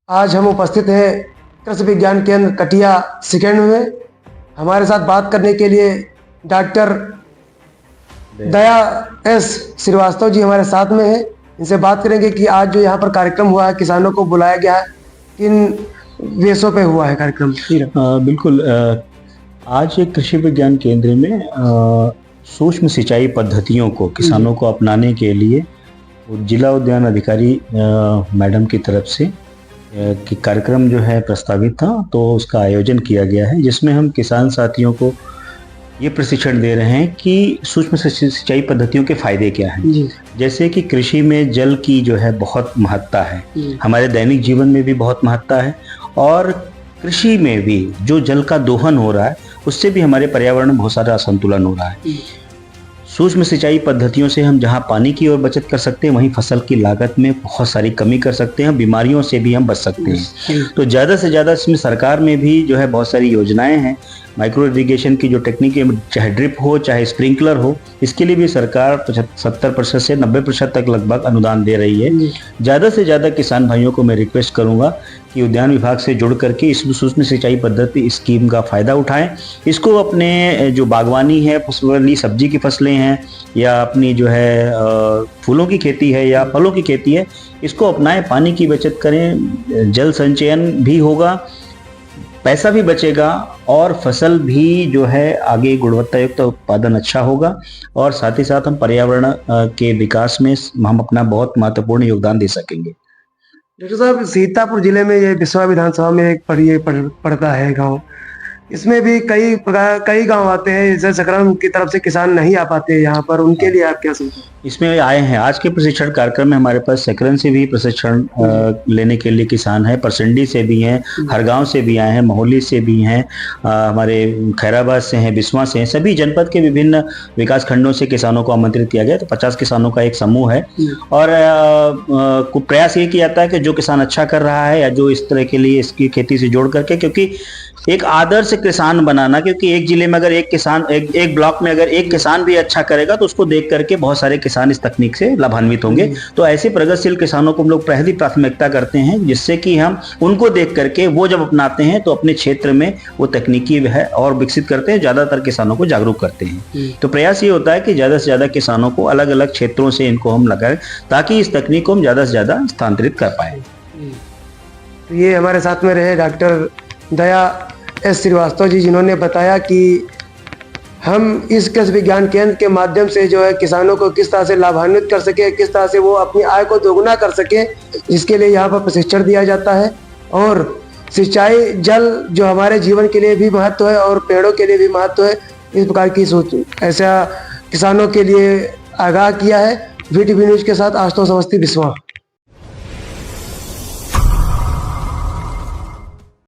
आज हम उपस्थित हैं कृषि विज्ञान केंद्र कटिया सेकेंड में। हमारे साथ बात करने के लिए डॉक्टर दया एस श्रीवास्तव जी हमारे साथ में हैं। इनसे बात करेंगे कि आज जो यहाँ पर कार्यक्रम हुआ है, किसानों को बुलाया गया है, किन विषयों पे हुआ है कार्यक्रम? बिल्कुल। आज एक कृषि विज्ञान केंद्र में सूक्ष्म सिंचाई पद्धतियों को किसानों को अपनाने के लिए जिला उद्यान अधिकारी मैडम की तरफ से कि कार्यक्रम जो है प्रस्तावित था, तो उसका आयोजन किया गया है, जिसमें हम किसान साथियों को ये प्रशिक्षण दे रहे हैं कि सूक्ष्म सिंचाई पद्धतियों के फायदे क्या हैं। जैसे कि कृषि में जल की जो है बहुत महत्ता है, हमारे दैनिक जीवन में भी बहुत महत्ता है, और कृषि में भी जो जल का दोहन हो रहा है उससे भी हमारे पर्यावरण में बहुत सारा असंतुलन हो रहा है। सूक्ष्म सिंचाई पद्धतियों से हम जहां पानी की ओर बचत कर सकते हैं, वहीं फसल की लागत में बहुत सारी कमी कर सकते हैं, बीमारियों से भी हम बच सकते हैं। तो ज़्यादा से ज़्यादा इसमें सरकार में भी जो है बहुत सारी योजनाएं हैं। माइक्रो इरिगेशन की जो टेक्निक है, चाहे ड्रिप हो चाहे स्प्रिंकलर हो, इसके लिए भी सरकार 70% से 90% तक लगभग अनुदान दे रही है। ज़्यादा से ज़्यादा किसान भाइयों को मैं रिक्वेस्ट करूँगा कि उद्यान विभाग से जुड़ करके इस सूक्ष्म सिंचाई पद्धति स्कीम का फ़ायदा उठाएं। इसको अपने जो बागवानी है, फसली सब्जी की फसलें हैं, या अपनी जो है फूलों की खेती है या फलों की खेती है, इसको अपनाएं, पानी की बचत करें, जल संचयन भी होगा, पैसा भी बचेगा, और फसल भी जो है आगे गुणवत्ता युक्त उत्पादन अच्छा होगा, और साथ ही साथ हम पर्यावरण के विकास में हम अपना बहुत महत्वपूर्ण योगदान दे सकेंगे। डॉक्टर साहब, सीतापुर जिले में ये बिस्वा विधानसभा में एक पड़ता है गांव। इसमें भी कई गांव आते हैं, जैसे सकरम की तरफ से किसान नहीं आ पाते यहाँ पर, उनके लिए आप क्या सोचते हैं? इसमें आए हैं आज के प्रशिक्षण कार्यक्रम में हमारे पास सकरन से भी प्रशिक्षण लेने के लिए किसान है, परसंडी से भी हैं, हरगांव से भी आए हैं, मोहली से भी हैं, हमारे खैराबाद से हैं, बिस्वा से हैं। सभी जनपद के विभिन्न विकास खंडों से किसानों को आमंत्रित किया गया। तो 50 किसानों का एक समूह है, और प्रयास ये किया जाता है कि जो किसान अच्छा कर रहा है या जो इस तरह के लिए इसकी खेती से जोड़ करके, क्योंकि एक आदर्श किसान बनाना, क्योंकि एक जिले में अगर एक किसान एक ब्लॉक में अगर एक किसान भी अच्छा करेगा तो उसको देख करके बहुत सारे किसान इस तकनीक से लाभान्वित होंगे। तो ऐसे प्रगतिशील किसानों को हम लोग पहली प्राथमिकता करते हैं, जिससे कि हम उनको देख करके वो जब अपनाते हैं तो अपने क्षेत्र में वो तकनीकी है और विकसित करते हैं, ज्यादातर किसानों को जागरूक करते हैं। तो प्रयास ये होता है कि ज्यादा से ज्यादा किसानों को अलग अलग क्षेत्रों से इनको हम लगाएं, ताकि इस तकनीक को हम ज्यादा से ज्यादा स्थानांतरित कर पाए। तो ये हमारे साथ में रहे डॉक्टर दया एस श्रीवास्तव जी, जिन्होंने बताया कि हम इस कृषि विज्ञान केंद्र के माध्यम से जो है किसानों को किस तरह से लाभान्वित कर सके, किस तरह से वो अपनी आय को दोगुना कर सके, इसके लिए यहाँ पर प्रशिक्षण दिया जाता है। और सिंचाई जल जो हमारे जीवन के लिए भी महत्व है और पेड़ों के लिए भी महत्व है, इस प्रकार की सोच ऐसा किसानों के लिए आगाह किया है। VTV न्यूज के साथ आशुतोष अवस्थी, बिस्वा।